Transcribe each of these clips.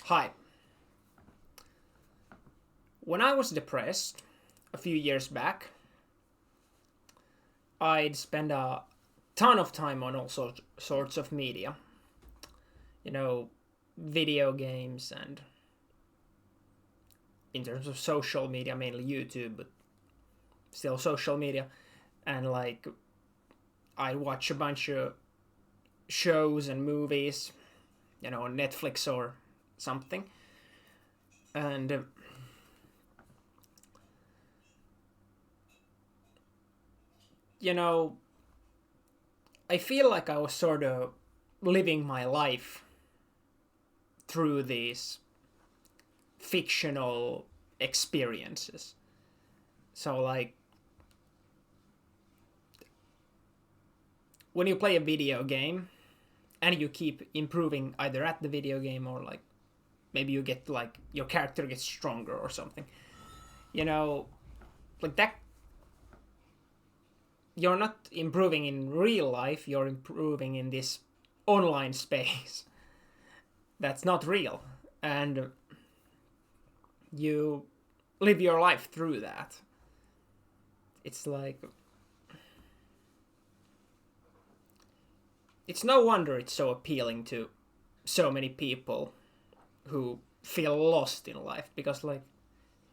Hi. When I was depressed a few years back, I'd spend a ton of time on all sorts of media. You know, video games and in terms of social media, mainly YouTube, but still social media. And I watch a bunch of shows and movies, on Netflix or something. And you know, I feel like I was sort of living my life through these fictional experiences. So, when you play a video game and you keep improving either at the video game or maybe you get your character gets stronger or something, you know, like that, you're not improving in real life, you're improving in this online space that's not real. And you live your life through that. It's it's no wonder it's so appealing to so many people who feel lost in life, because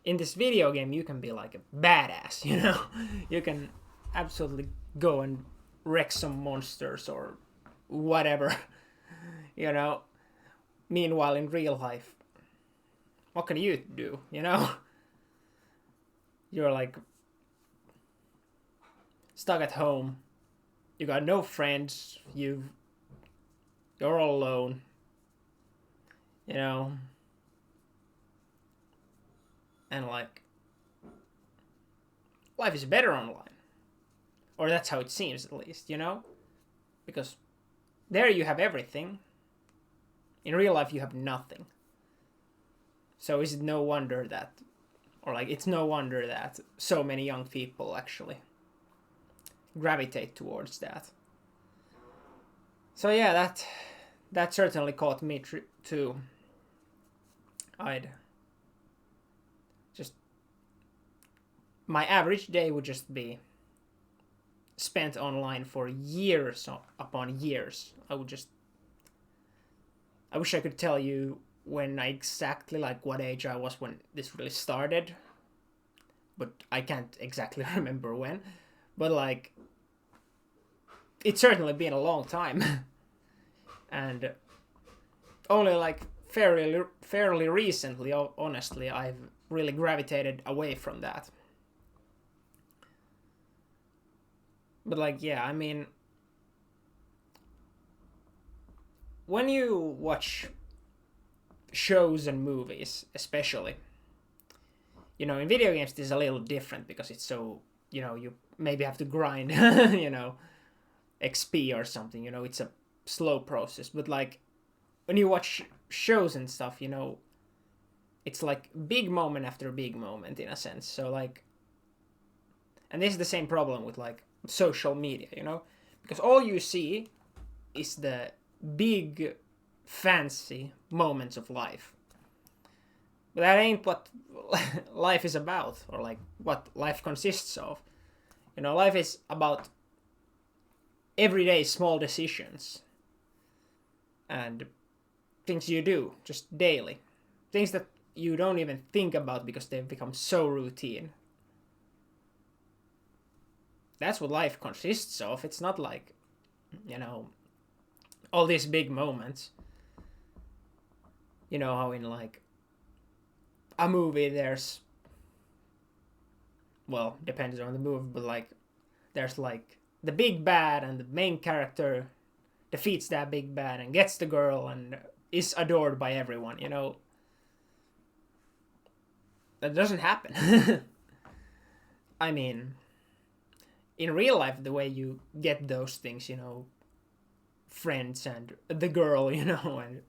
in this video game you can be like a badass, you can absolutely go and wreck some monsters or whatever. you know Meanwhile, in real life, what can you do? You're stuck at home, you got no friends, you're all alone, you know and life is better online, or that's how it seems, at least, because there you have everything. In real life you have nothing. So is it no wonder that, or it's no wonder that so many young people actually gravitate towards that. So yeah, that certainly caught me too. I'd just My average day would just be spent online for years upon years. I wish I could tell you when I exactly what age I was when this really started, but I can't exactly remember when. But it's certainly been a long time. And only fairly recently, honestly, I've really gravitated away from that. But yeah, I mean, when you watch shows and movies, especially, in video games this is a little different because it's so, you maybe have to grind, XP or something, it's a slow process. But when you watch shows and stuff, it's big moment after big moment in a sense. So and this is the same problem with social media, because all you see is the big fancy moments of life. But that ain't what life is about, or what life consists of. Life is about everyday small decisions and things you do just daily. Things that you don't even think about because they've become so routine. That's what life consists of. It's not all these big moments. How in a movie there's, well, depends on the movie, but there's the big bad, and the main character defeats that big bad and gets the girl and is adored by everyone. That doesn't happen. I mean, in real life, the way you get those things, friends and the girl, and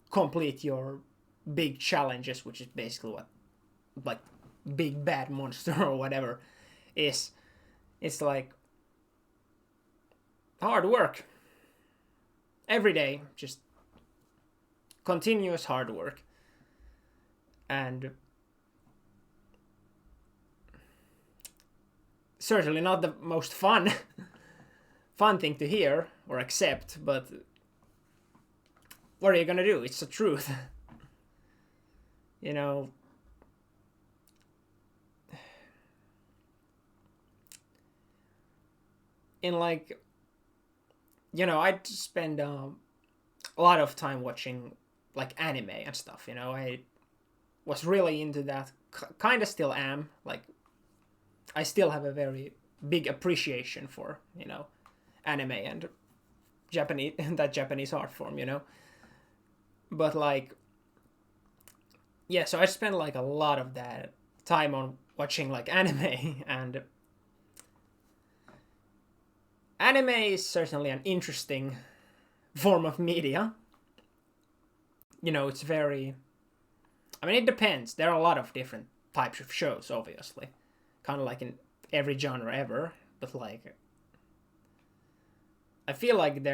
complete your big challenges, which is basically what big bad monster or whatever is. It's hard work every day, just continuous hard work. And certainly not the most fun thing to hear or accept, but what are you gonna do? It's the truth. You know, in like, I spend a lot of time watching like anime and stuff. I was really into that. Kind of still am. Like, I still have a very big appreciation for anime and Japanese that Japanese art form. But like, yeah. So I spent like a lot of that time on watching like anime, and anime is certainly an interesting form of media. It's very. I mean, it depends. There are a lot of different types of shows, obviously, kind of like in every genre ever. But like, I feel like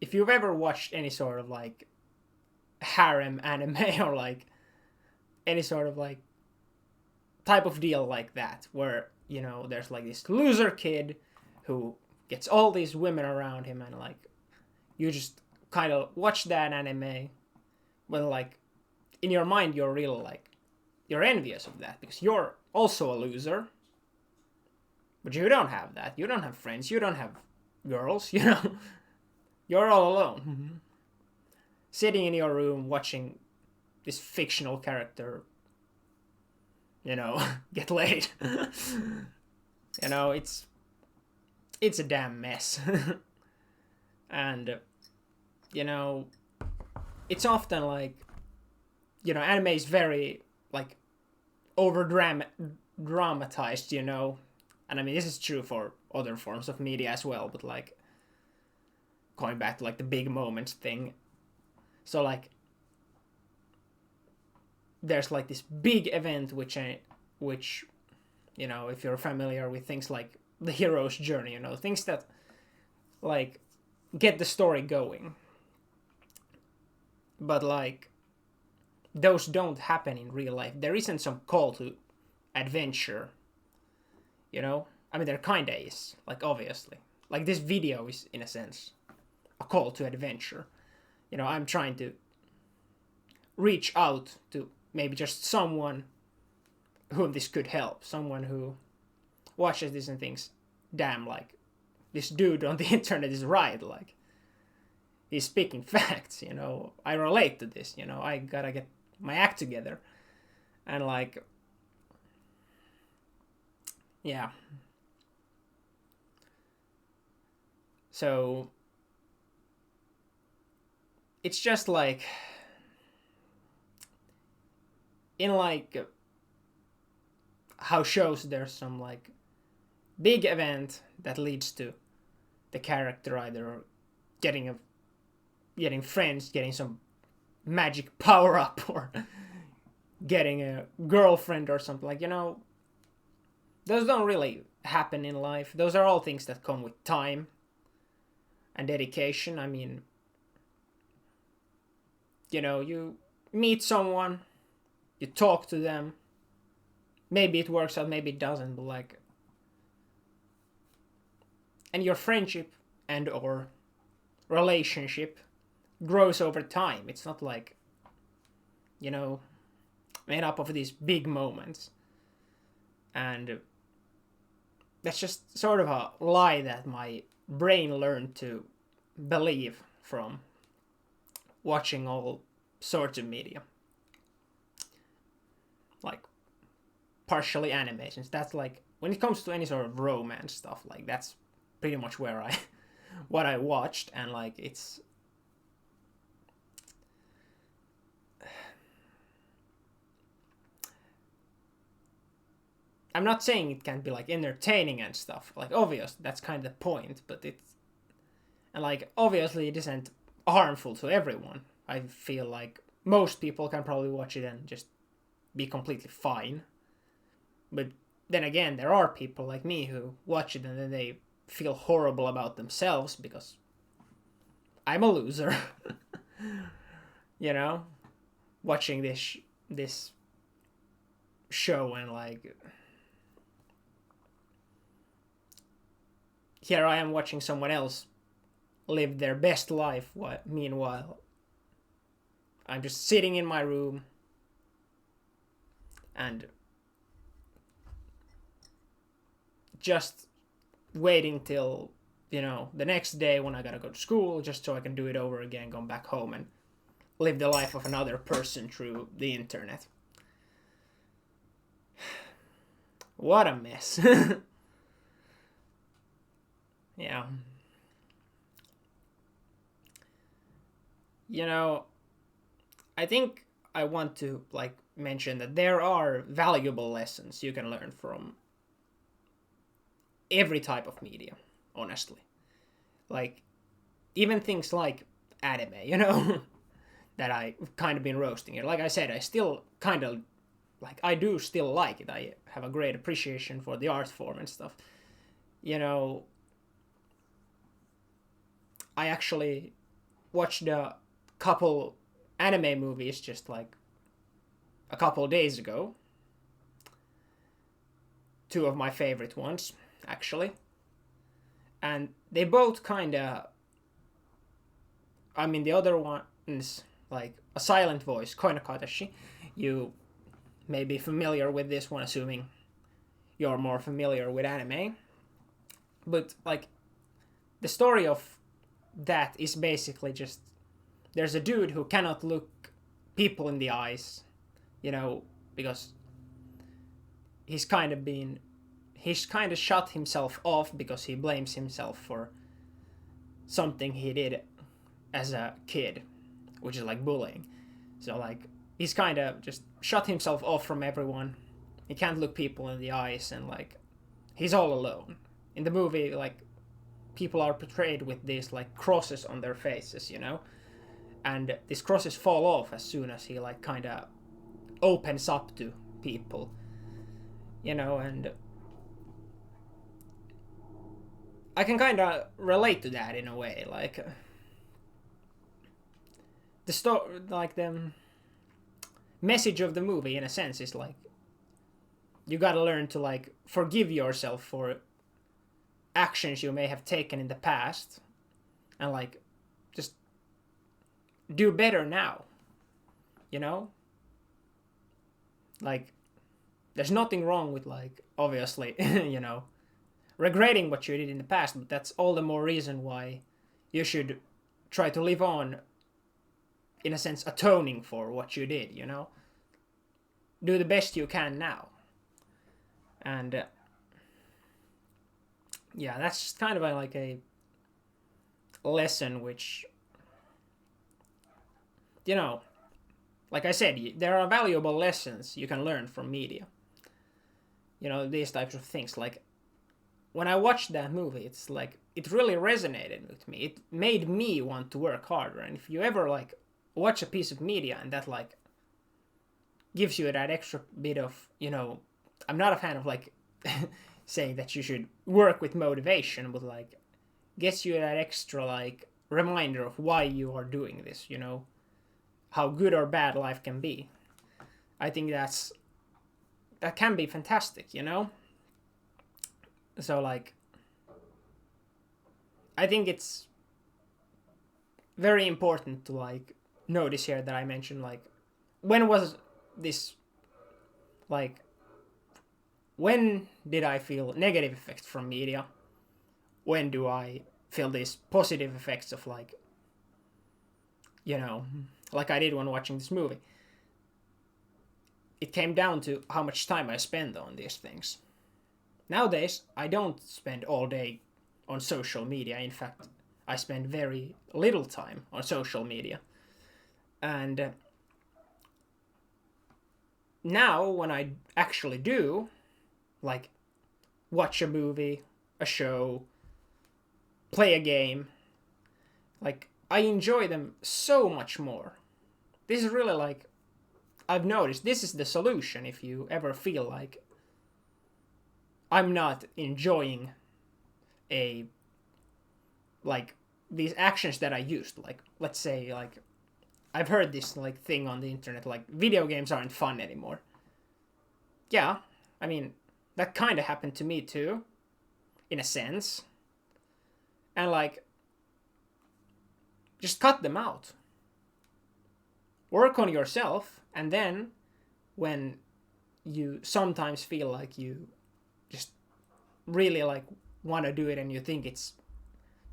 if you've ever watched any sort of like harem anime or like any sort of like type of deal like that, where there's like this loser kid who gets all these women around him, and like you just kind of watch that anime, when like in your mind you're really like you're envious of that because you're also a loser, but you don't have that. You don't have friends. You don't have girls. You're all alone, sitting in your room watching this fictional character get laid. It's a damn mess. And it's often like anime is very like over dramatized, and I mean this is true for other forms of media as well, but like going back to like the big moments thing. So like there's like this big event which if you're familiar with things like the hero's journey, things that like get the story going, but like those don't happen in real life. There isn't some call to adventure, I mean there kinda is, like obviously, like this video is in a sense a call to adventure. I'm trying to reach out to maybe just someone whom this could help, someone who watches this and thinks, damn, like this dude on the internet is right, like he's speaking facts, I relate to this, I gotta get my act together. And like, yeah, so it's just like in like how shows there's some like big event that leads to the character either getting friends, getting some magic power up, or getting a girlfriend or something, like those don't really happen in life. Those are all things that come with time and dedication. I mean, you meet someone, you talk to them, maybe it works out, maybe it doesn't, but like, and your friendship and or relationship grows over time. It's not like made up of these big moments. And that's just sort of a lie that my brain learned to believe from watching all sorts of media, like partially animations. That's like when it comes to any sort of romance stuff, like that's pretty much where what I watched. And like it's I'm not saying it can't be like entertaining and stuff, like obvious, that's kind of the point, but and like obviously it isn't harmful to everyone. I feel like most people can probably watch it and just be completely fine. But then again, there are people like me who watch it and then they feel horrible about themselves because I'm a loser. you know, watching this show and like here I am watching someone else live their best life. Meanwhile, I'm just sitting in my room and just waiting till, the next day when I gotta go to school, just so I can do it over again, go back home and live the life of another person through the internet. What a mess. Yeah. I think I want to like mention that there are valuable lessons you can learn from every type of media, honestly. Like even things like anime, that I kind of been roasting it. Like I said, I still kind of I do still like it. I have a great appreciation for the art form and stuff. I actually watched a couple anime movies just like a couple days ago. Two of my favorite ones, actually. And they both kind of. I mean, the other one's like A Silent Voice, Koinokatashi. You may be familiar with this one, assuming you're more familiar with anime. But, like, the story of that is basically just there's a dude who cannot look people in the eyes, because he's kind of shut himself off because he blames himself for something he did as a kid, which is like bullying. So like he's kind of just shut himself off from everyone. He can't look people in the eyes, and like he's all alone. In the movie, like people are portrayed with these like crosses on their faces, and these crosses fall off as soon as he like kind of opens up to people, and I can kind of relate to that in a way. Like the message of the movie, in a sense, is like you gotta learn to like forgive yourself for actions you may have taken in the past, and like just do better now. Like there's nothing wrong with like obviously regretting what you did in the past, but that's all the more reason why you should try to live on, in a sense, atoning for what you did, do the best you can now. And yeah, that's kind of like a lesson which, like I said, there are valuable lessons you can learn from media. These types of things. Like when I watched that movie, it's like it really resonated with me. It made me want to work harder. And if you ever like watch a piece of media and that like gives you that extra bit of, I'm not a fan of like saying that you should work with motivation, but like gets you that extra like reminder of why you are doing this, how good or bad life can be. I think that can be fantastic, So like I think it's very important to like notice here that I mentioned like when was this like when did I feel negative effects from media? When do I feel these positive effects of like like I did when watching this movie? It came down to how much time I spend on these things. Nowadays, I don't spend all day on social media. In fact, I spend very little time on social media. And now, when I actually do, like, watch a movie, a show, play a game, like, I enjoy them so much more. This is really like, I've noticed this is the solution if you ever feel like I'm not enjoying like these actions that I used. Like, let's say like I've heard this like thing on the internet, like video games aren't fun anymore. Yeah, I mean, that kind of happened to me too, in a sense. And like, just cut them out. Work on yourself, and then when you sometimes feel like you just really like want to do it and you think it's,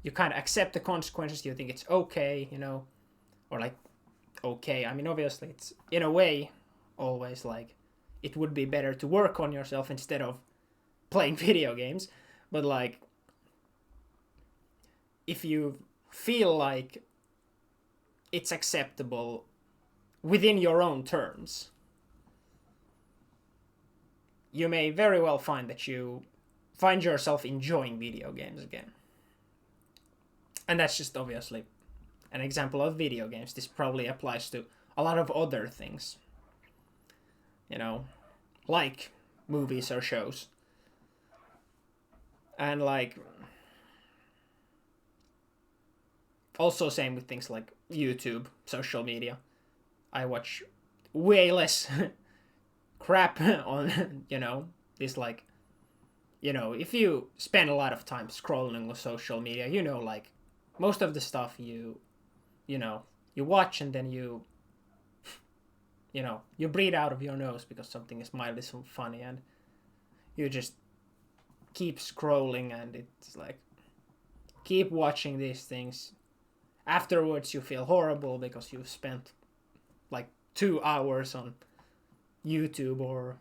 you kind of accept the consequences, you think it's okay, you know, or like, okay, I mean, obviously it's in a way always like it would be better to work on yourself instead of playing video games, but like if you feel like it's acceptable within your own terms, you may very well find that you find yourself enjoying video games again. And that's just obviously an example of video games. This probably applies to a lot of other things, you know, like movies or shows. And like, also same with things like YouTube, social media. I watch way less crap on, you know, this like, you know, if you spend a lot of time scrolling on social media, you know, like most of the stuff you know, you watch and then you know, you breathe out of your nose because something is mildly so funny, and you just keep scrolling, and it's like, keep watching these things. Afterwards you feel horrible because you've spent like 2 hours on YouTube or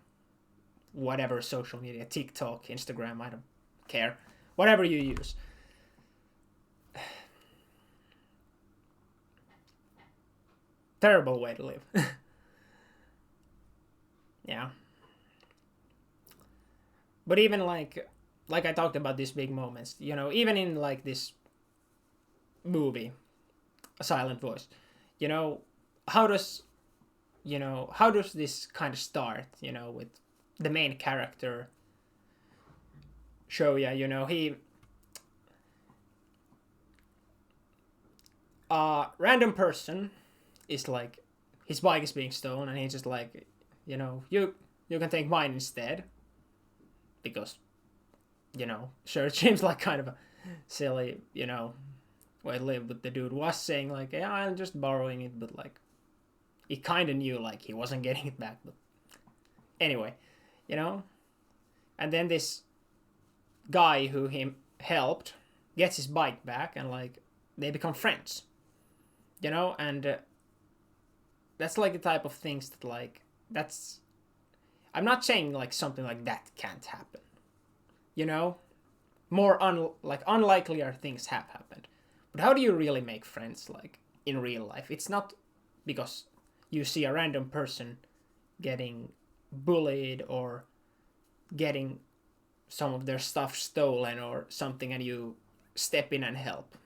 whatever social media, TikTok, Instagram, I don't care, whatever you use. Terrible way to live. Yeah. But even like I talked about these big moments, you know, even in like this movie, A Silent Voice, you know, how does this kind of start, you know, with the main character, Shoya, you know, he, a random person is like, his bike is being stolen, and he's just like, you know, you can take mine instead, because, you know, sure, it seems like kind of a silly, you know, way to live, but the dude was saying like, yeah, I'm just borrowing it, but like, he kind of knew like he wasn't getting it back, but anyway, you know. And then this guy who him helped gets his bike back, and like they become friends, you know. And that's like the type of things that like, that's, I'm not saying like something like that can't happen, you know, more unlikelier things have happened, but how do you really make friends like in real life? It's not because you see a random person getting bullied or getting some of their stuff stolen or something and you step in and help.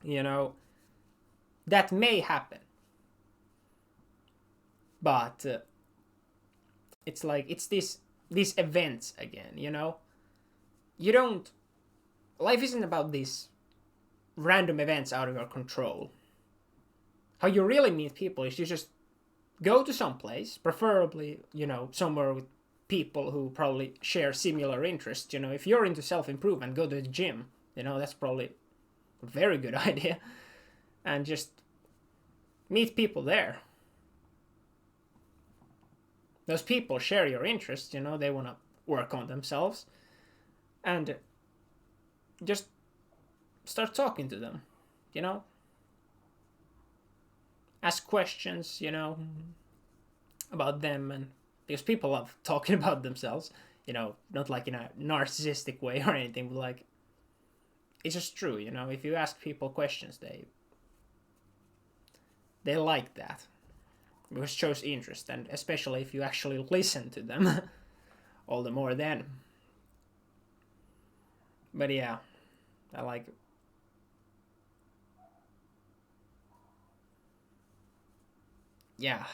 You know, that may happen. But it's like, it's these events again, you know? You don't, life isn't about these random events out of your control. How you really meet people is you just go to some place, preferably, you know, somewhere with people who probably share similar interests. You know, if you're into self-improvement, go to the gym. You know, that's probably a very good idea. And just meet people there. Those people share your interests, you know, they want to work on themselves. And just start talking to them, you know. Ask questions, you know, about them, and because people love talking about themselves, you know, not like in a narcissistic way or anything, but like, it's just true, you know. If you ask people questions, they like that, because it shows interest, and especially if you actually listen to them, all the more then. But yeah, I like, yeah.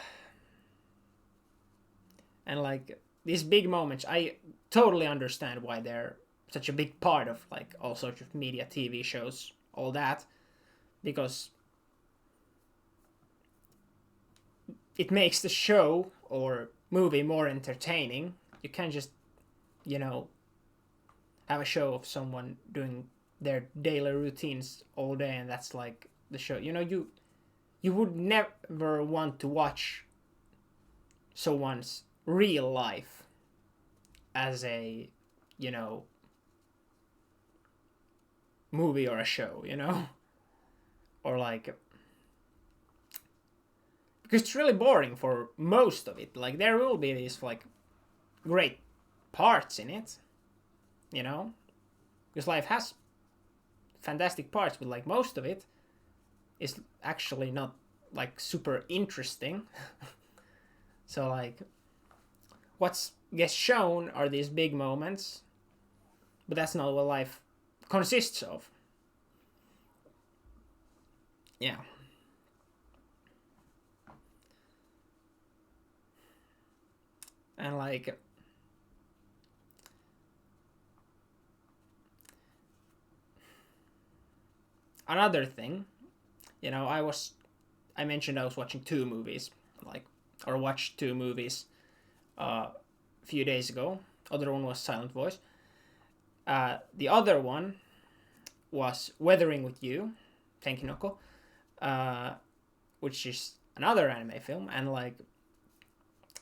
And like these big moments, I totally understand why they're such a big part of like all sorts of media, TV shows, all that, because it makes the show or movie more entertaining. You can't just, you know, have a show of someone doing their daily routines all day and that's like the show. You know, you would never want to watch someone's real life as a, you know, movie or a show, you know? Or like, because it's really boring for most of it. Like, there will be these, like, great parts in it, you know? Because life has fantastic parts, but, like, most of it is actually not, like, super interesting. So, like, what's gets shown are these big moments, but that's not what life consists of. Yeah. And like another thing, you know, I mentioned I was watching two movies, like or watched two movies a few days ago. Other one was Silent Voice. The other one was Weathering with You, Tenkinoko, which is another anime film, and like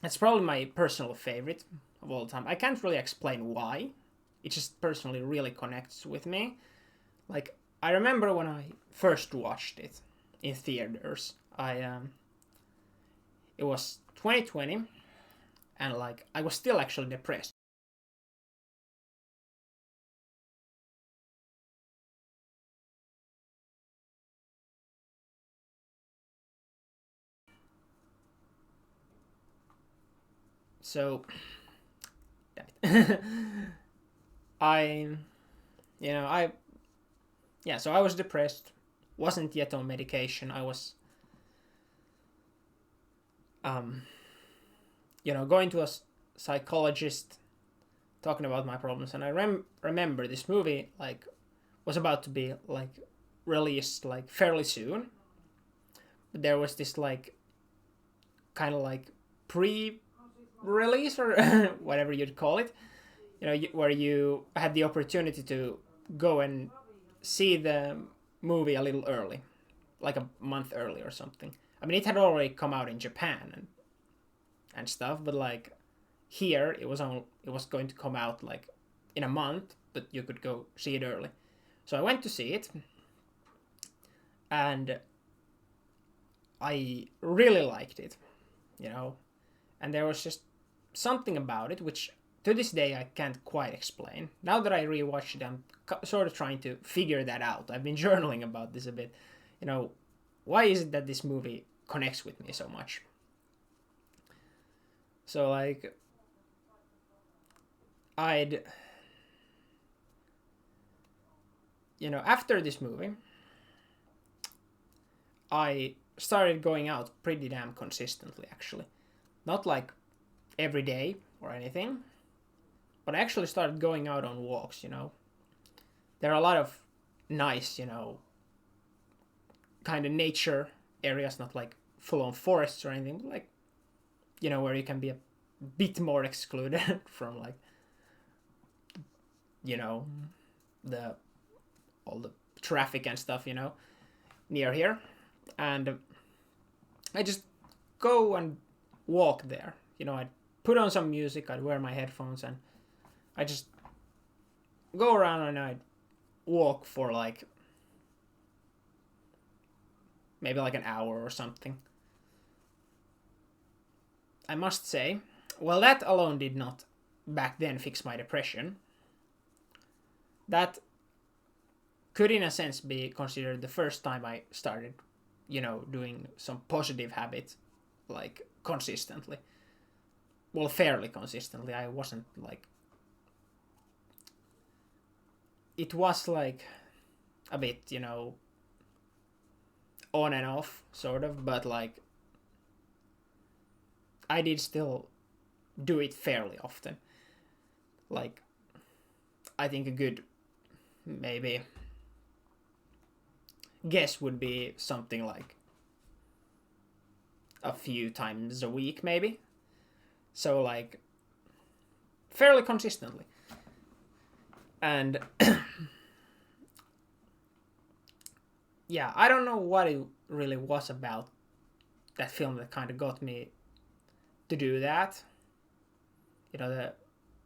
it's probably my personal favorite of all time. I can't really explain why. It just personally really connects with me. Like I remember when I first watched it in theaters. It was 2020, and like I was still actually depressed. So I, you know, I yeah. So I was depressed. Wasn't yet on medication. I was um, you know, going to a psychologist, talking about my problems, and I remember this movie like was about to be like released like fairly soon, but there was this like kind of like pre-release or whatever you'd call it, you know, where you had the opportunity to go and see the movie a little early, like a month early or something. I mean, it had already come out in Japan and stuff, but like here it was going to come out like in a month, but you could go see it early. So I went to see it, and I really liked it, you know, and there was just something about it which to this day I can't quite explain. Now that I rewatched it, I'm sort of trying to figure that out. I've been journaling about this a bit. You know, why is it that this movie connects with me so much? So like I'd you know, after this movie, I started going out pretty damn consistently actually. Not like every day or anything, but I actually started going out on walks, you know. There are a lot of nice, you know, kind of nature areas, not like full on forests or anything, but like, you know, where you can be a bit more excluded from like, you know, the all the traffic and stuff, you know, near here. And I just go and walk there. You know, I'd put on some music, I'd wear my headphones, and I just go around and I'd walk for like maybe like an hour or something. I must say, well, that alone did not back then fix my depression. That could, in a sense, be considered the first time I started, you know, doing some positive habits like consistently. Well, fairly consistently. I wasn't like. It was like a bit, you know, on and off, sort of, but like I did still do it fairly often. Like, I think a good maybe guess would be something like a few times a week maybe. So like fairly consistently. And yeah, I don't know what it really was about that film that kind of got me to do that. You know, the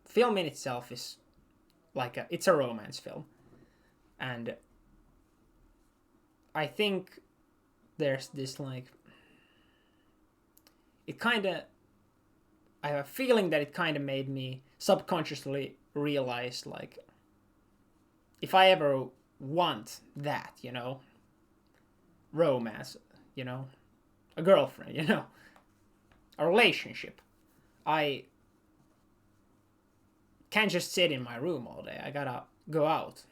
film in itself is like it's a romance film. And I think there's this like, it kind of, I have a feeling that it kind of made me subconsciously realize like, if I ever want that, you know, romance, you know, a girlfriend, you know, a relationship, I can't just sit in my room all day. I gotta go out.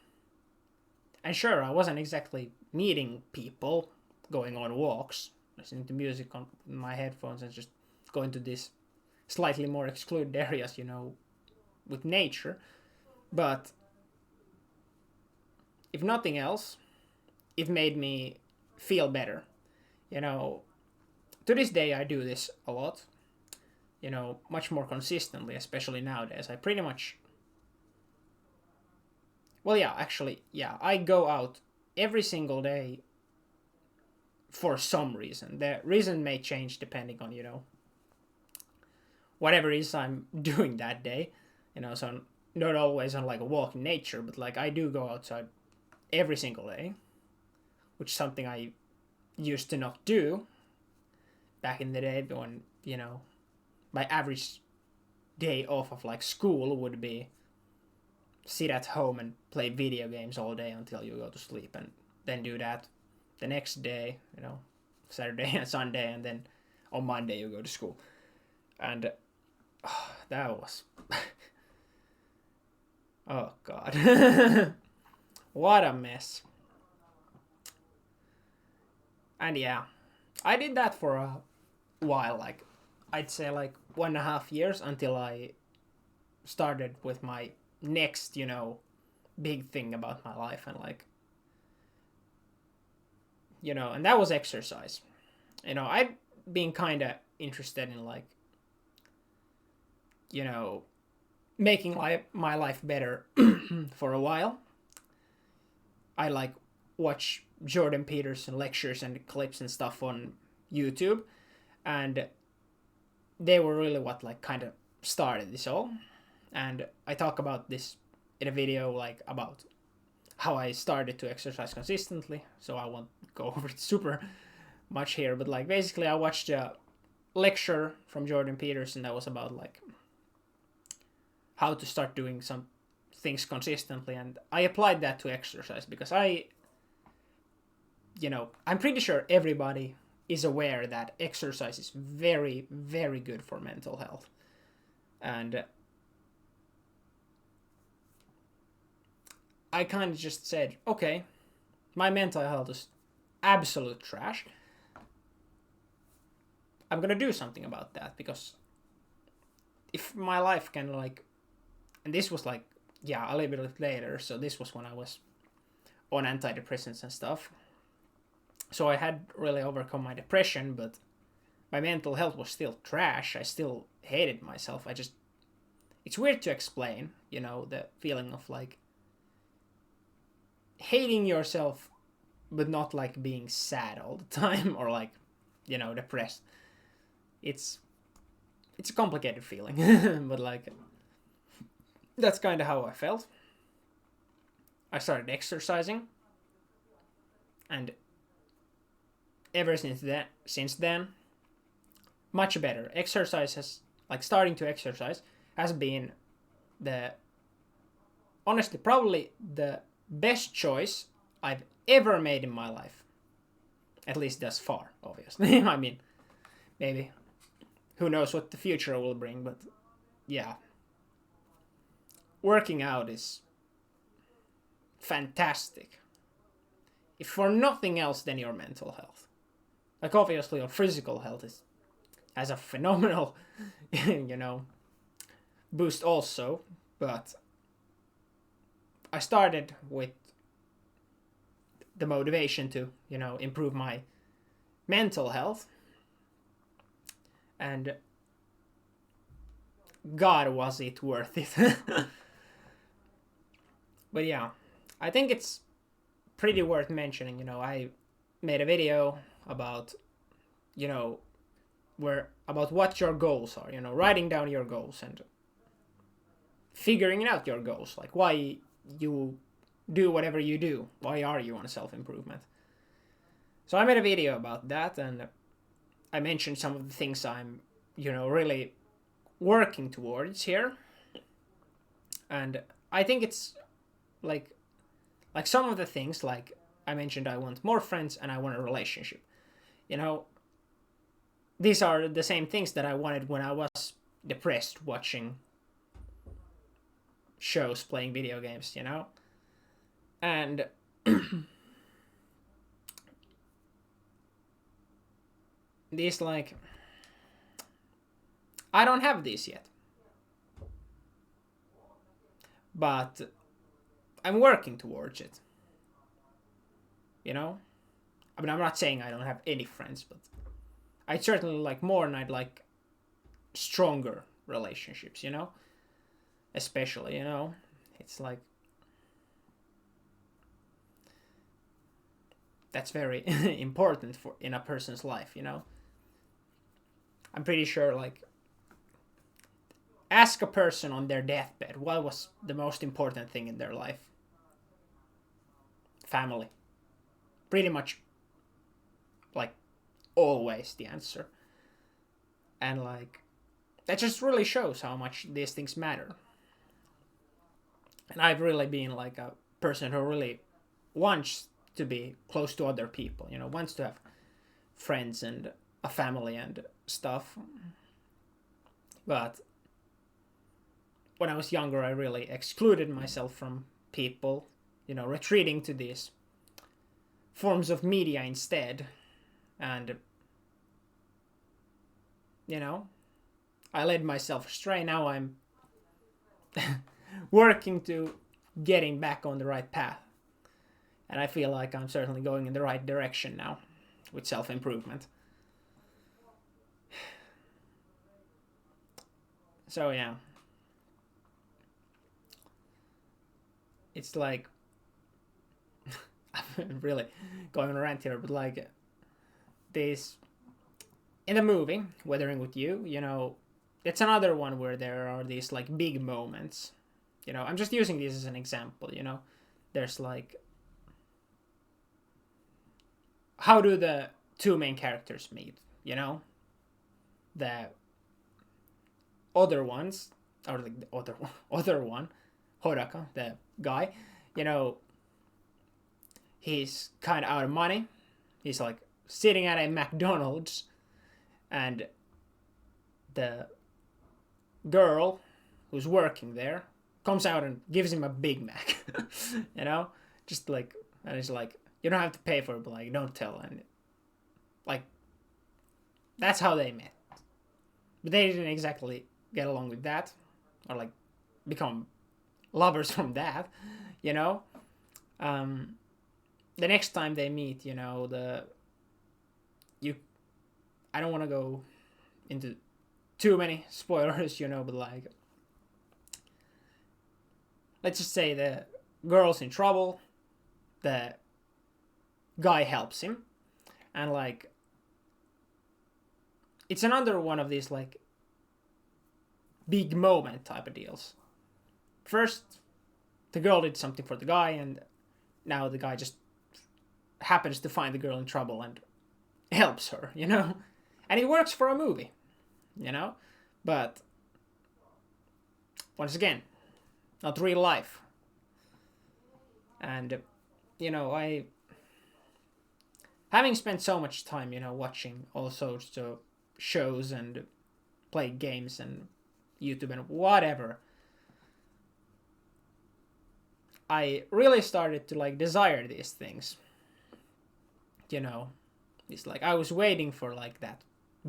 And sure, I wasn't exactly meeting people, going on walks, listening to music on my headphones and just going to these slightly more excluded areas, you know, with nature. But if nothing else, it made me feel better. You know, to this day I do this a lot, you know, much more consistently, especially nowadays. I pretty much, well, yeah, actually, yeah, I go out every single day for some reason. The reason may change depending on, you know, whatever it is I'm doing that day, you know, so I'm not always on like a walk in nature, but like I do go outside every single day, which is something I used to not do back in the day when, you know, my average day off of like school would be sit at home and play video games all day until you go to sleep, and then do that the next day, you know, Saturday and Sunday, and then on Monday you go to school. And that was oh god. What a mess. And yeah, I did that for a while, like I'd say like 1.5 years, until I started with my next, you know, big thing about my life. And like, you know, and that was exercise. You know, I'd been kind of interested in like, you know, making my life better for a while. I like watch Jordan Peterson lectures and clips and stuff on YouTube, and they were really what like kind of started this all. And I talk about this in a video like about how I started to exercise consistently, so I won't go over it super much here, but like basically I watched a lecture from Jordan Peterson that was about like how to start doing some things consistently, and I applied that to exercise because you know, I'm pretty sure everybody is aware that exercise is very, very good for mental health. And I kind of just said, okay, my mental health is absolute trash. I'm gonna do something about that, because if my life can like, and this was like, yeah, a little bit later, so this was when I was on antidepressants and stuff. So I had really overcome my depression, but my mental health was still trash. I still hated myself. It's weird to explain, you know, the feeling of like hating yourself, but not like being sad all the time or like, you know, depressed. It's a complicated feeling, but like that's kind of how I felt. I started exercising, and ever since then, much better. Exercise has, like starting to exercise has been the, honestly, probably the best choice I've ever made in my life. At least thus far, obviously. I mean, maybe who knows what the future will bring, but yeah. Working out is fantastic. If for nothing else than your mental health. Like obviously your physical health has a phenomenal, you know, boost also, but I started with the motivation to, you know, improve my mental health. And God, was it worth it. But yeah, I think it's pretty worth mentioning. I made a video about, you know, where about what your goals are, writing down your goals and figuring out your goals, like why you do whatever you do. Why are you on self improvement? So I made a video about that, and I mentioned some of the things I'm, really working towards here. And I think it's like some of the things, like I mentioned, I want more friends and I want a relationship. You know, these are the same things that I wanted when I was depressed watching shows, playing video games, And these, like, I don't have these yet. But I'm working towards it. I mean, I'm not saying I don't have any friends, but I'd certainly like more, and I'd like stronger relationships, Especially, it's like that's very important for in a person's life, I'm pretty sure, like, ask a person on their deathbed what was the most important thing in their life. Family. Pretty much, like, always the answer. And, like, that just really shows how much these things matter. And I've really been, like, a person who really wants to be close to other people, wants to have friends and a family and stuff. But when I was younger, I really excluded myself from people, retreating to these forms of media instead. And, I led myself astray. Now I'm working to getting back on the right path. And I feel like I'm certainly going in the right direction now with self-improvement. So yeah. It's like, I'm really going on a rant here, but like this, in the movie Weathering with You, it's another one where there are these like big moments. I'm just using this as an example. There's like, how do the two main characters meet? The other ones, or like the other one, Horaka, the guy, he's kind of out of money. He's like sitting at a McDonald's, and the girl who's working there comes out and gives him a Big Mac. Just like, and he's like, you don't have to pay for it, but like, don't tell. And like, that's how they met. But they didn't exactly get along with that, or like become lovers from that. The next time they meet, I don't want to go into too many spoilers, but like, let's just say the girl's in trouble, the guy helps him, and like, it's another one of these like big moment type of deals. First, the girl did something for the guy, and now the guy just happens to find the girl in trouble and helps her, And it works for a movie, But once again, not real life. And, I, having spent so much time, watching all sorts of shows and play games and YouTube and whatever, I really started to like desire these things. It's like I was waiting for like that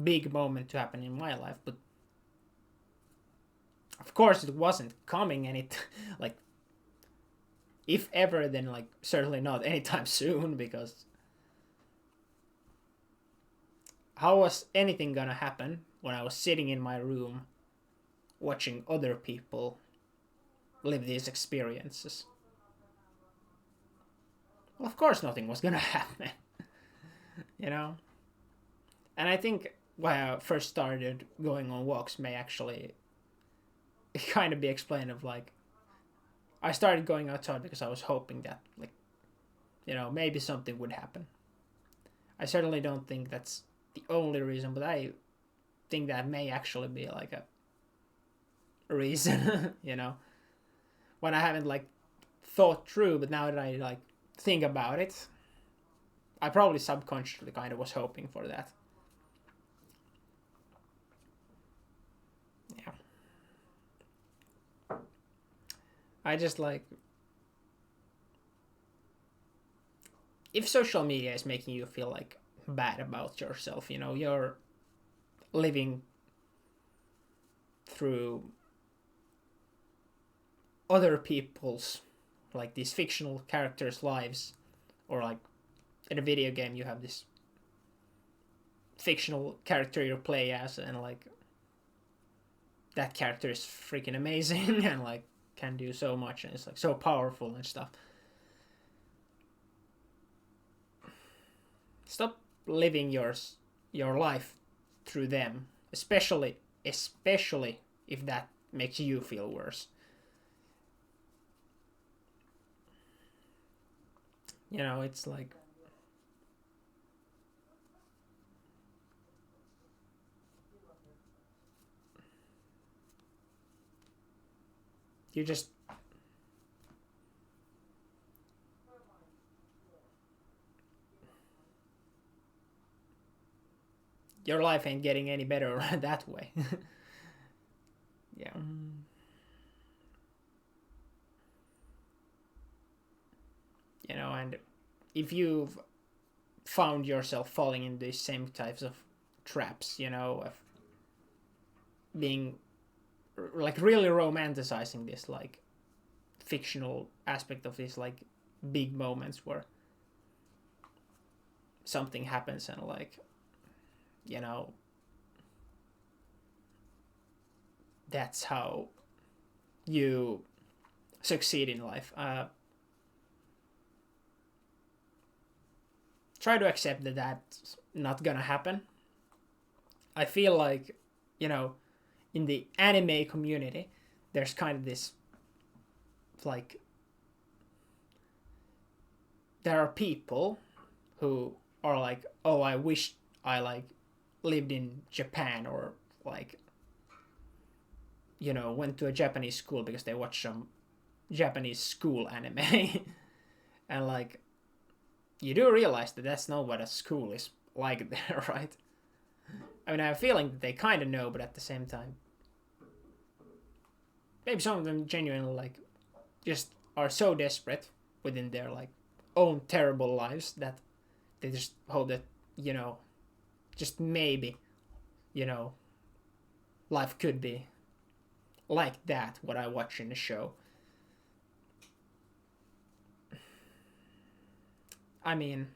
big moment to happen in my life, but of course it wasn't coming, and it like, if ever, then like certainly not anytime soon, because how was anything gonna happen when I was sitting in my room watching other people live these experiences. Well, of course nothing was gonna happen, you know? And I think why I first started going on walks may actually kind of be explained of like, I started going outside because I was hoping that, like, maybe something would happen. I certainly don't think that's the only reason, but I think that may actually be like a reason, when I haven't like thought through, but now that I like think about it, I probably subconsciously kind of was hoping for that. Yeah. I just like, if social media is making you feel like bad about yourself, you're living through other people's, like these fictional characters' lives, or like in a video game you have this fictional character you play as, and like that character is freaking amazing and like can do so much, and it's like so powerful and stuff. Stop living your life through them, especially if that makes you feel worse. It's like, you just your life ain't getting any better that way. Yeah. And if you've found yourself falling in these same types of traps, of being like really romanticizing this like fictional aspect of these like big moments where something happens and like, that's how you succeed in life. Try to accept that that's not gonna happen. I feel like, in the anime community, there's kind of this, like, there are people who are like, oh, I wish I like lived in Japan, or like, went to a Japanese school because they watched some Japanese school anime. And like, you do realize that that's not what a school is like there, right? I mean, I have a feeling that they kind of know, but at the same time, maybe some of them genuinely like just are so desperate within their like own terrible lives that they just hope that, just maybe, life could be like that, what I watch in the show. I mean,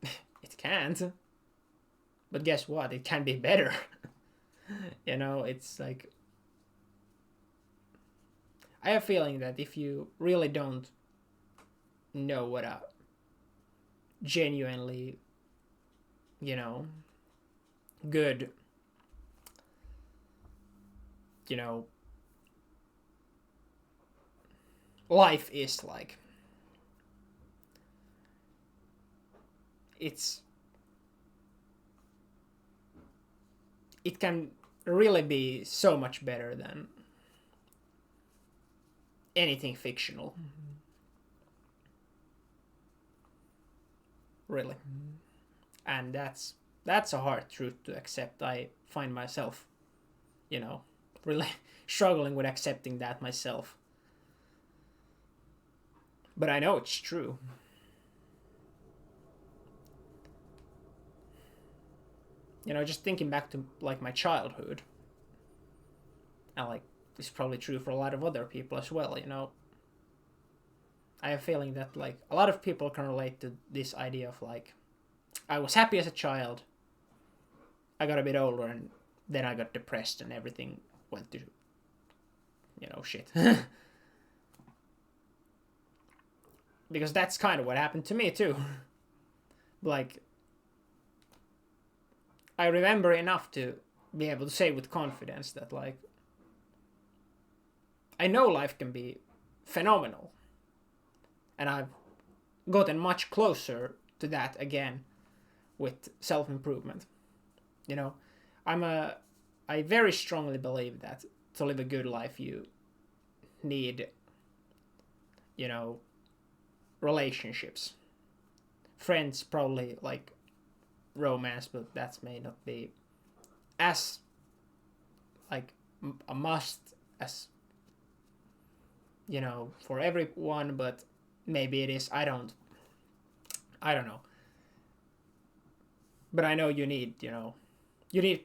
it can't. But guess what? It can be better. It's like, I have a feeling that if you really don't know what a genuinely, good, life is like, it can really be so much better than anything fictional. Really. And that's a hard truth to accept. I find myself, really struggling with accepting that myself. But I know it's true. Just thinking back to like my childhood, and like this is probably true for a lot of other people as well. I have a feeling that like a lot of people can relate to this idea of like, I was happy as a child, I got a bit older, and then I got depressed, and everything went to, shit. Because that's kind of what happened to me too. Like, I remember enough to be able to say with confidence that, like, I know life can be phenomenal. And I've gotten much closer to that again with self-improvement. I very strongly believe that to live a good life you need, relationships. Friends, probably, like, romance, but that may not be as, like, a must as, for everyone, but maybe it is. I don't know. But I know you need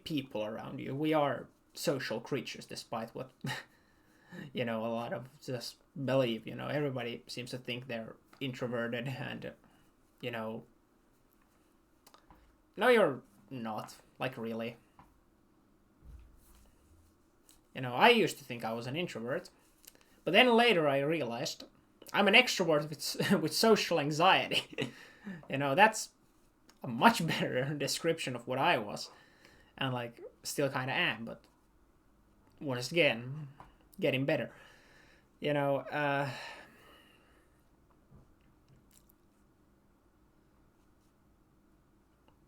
people around you. We are social creatures, despite what a lot of just believe. Everybody seems to think they're introverted, and no, you're not, like, really. I used to think I was an introvert, but then later I realized I'm an extrovert with social anxiety. That's a much better description of what I was, and, like, still kind of am, but once again, getting better.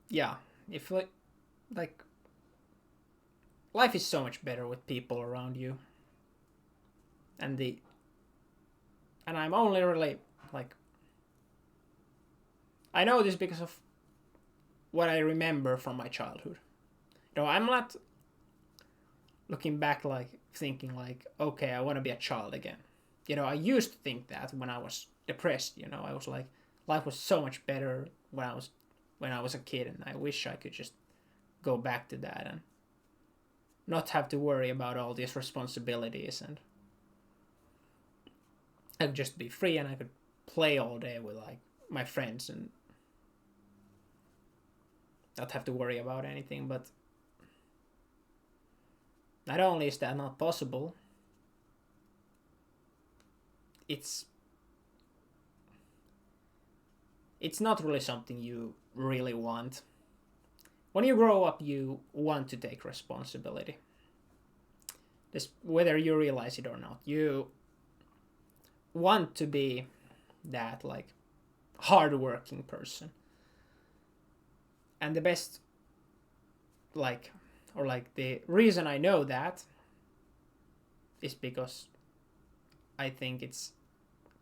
Yeah, if, like, life is so much better with people around you, and I'm only really, like, I know this because of what I remember from my childhood. I'm not looking back, like, thinking, like, okay, I want to be a child again. I used to think that when I was depressed. I was like, life was so much better when I was a kid, and I wish I could just go back to that and not have to worry about all these responsibilities, and I could just be free, and I could play all day with, like, my friends and not have to worry about anything. But not only is that not possible, it's not really something you really want. When you grow up, you want to take responsibility. Just whether you realize it or not, you want to be that, like, hardworking person. And the best, like, or like the reason I know that is because I think it's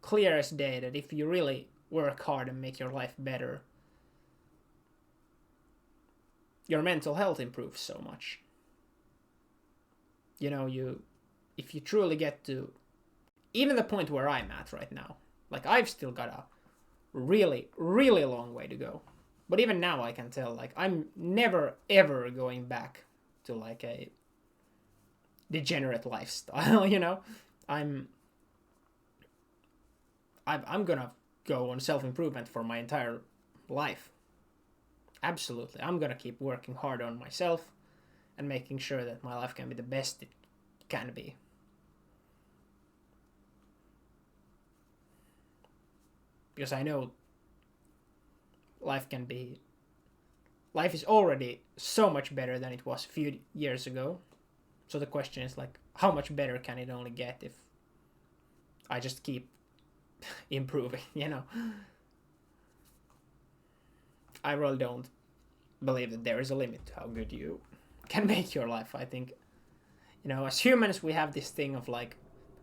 clear as day that if you really work hard and make your life better, your mental health improves so much. If you truly get to even the point where I'm at right now, like, I've still got a really, really long way to go. But even now I can tell, like, I'm never ever going back to, like, a degenerate lifestyle. I'm gonna go on self-improvement for my entire life. Absolutely. I'm gonna keep working hard on myself and making sure that my life can be the best it can be. Because I know life is already so much better than it was a few years ago. So the question is, like, how much better can it only get if I just keep improving, I really don't believe that there is a limit to how good you can make your life. I think, as humans, we have this thing of, like,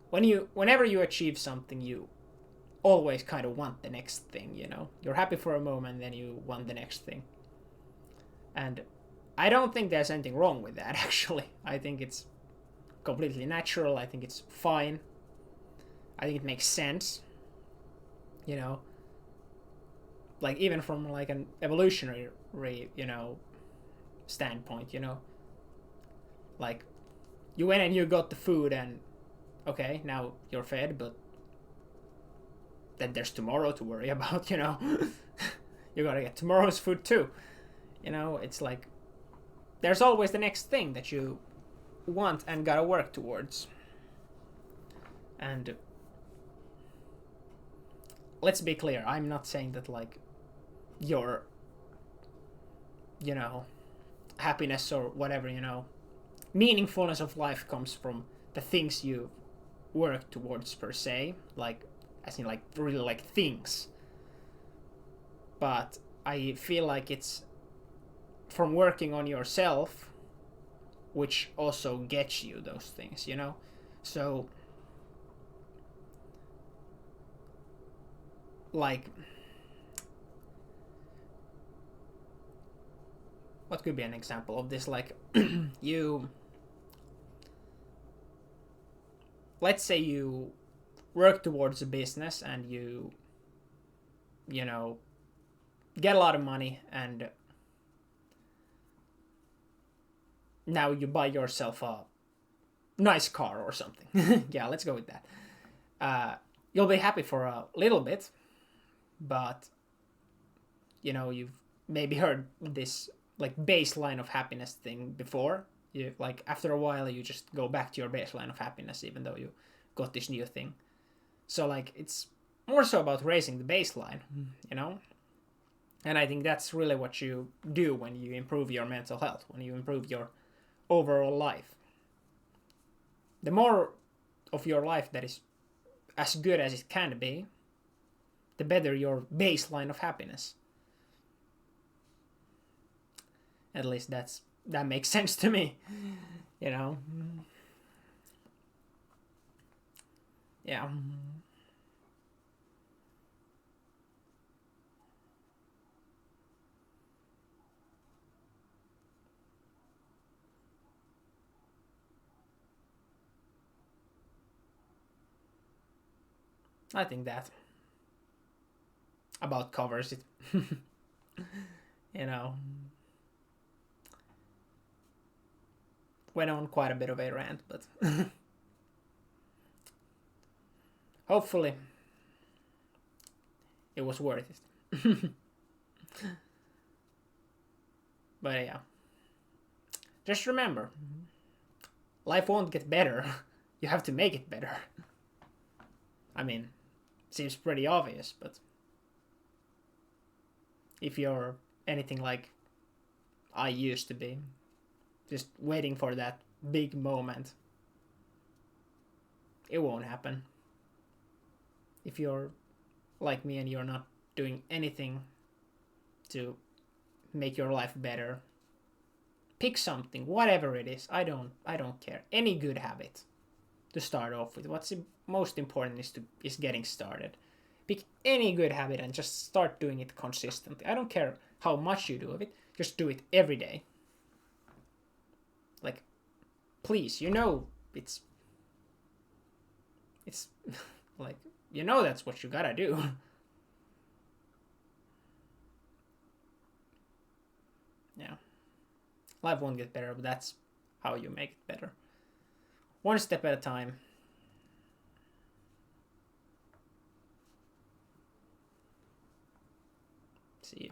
whenever you achieve something, you always kind of want the next thing. You're happy for a moment, then you want the next thing. And I don't think there's anything wrong with that, actually. I think it's completely natural. I think it's fine. I think it makes sense. Like, even from, like, an evolutionary standpoint, like, you went and you got the food, and okay, now you're fed, but then there's tomorrow to worry about. You gotta get tomorrow's food too. It's like, there's always the next thing that you want and gotta work towards. And let's be clear, I'm not saying that like your, you know, happiness or whatever, you know, meaningfulness of life comes from the things you work towards per se, like as in like really like things. But I feel like it's from working on yourself, which also gets you those things, you know? So, like, what could be an example of this? Like, you, let's say you work towards a business and you know, get a lot of money, and now you buy yourself a nice car or something. Yeah, let's go with that. You'll be happy for a little bit, but you know, you've maybe heard this like baseline of happiness thing before. You like after a while you just go back to your baseline of happiness even though you got this new thing. So like it's more so about raising the baseline, you know? And I think that's really what you do when you improve your mental health, when you improve your overall life. The more of your life that is as good as it can be, the better your baseline of happiness. At least that makes sense to me, you know. Yeah. I think that about covers it. You know, went on quite a bit of a rant, but hopefully it was worth it. But yeah, just remember, life won't get better. You have to make it better. I mean, seems pretty obvious, but if you're anything like I used to be, just waiting for that big moment, it won't happen. If you're like me and you're not doing anything to make your life better, pick something, whatever it is. I don't care. Any good habit to start off with. What's most important is getting started. Pick any good habit and just start doing it consistently. I don't care how much you do of it. Just do it every day. Like, please, you know it's like, you know that's what you gotta do. Yeah. Life won't get better, but that's how you make it better. One step at a time. See you.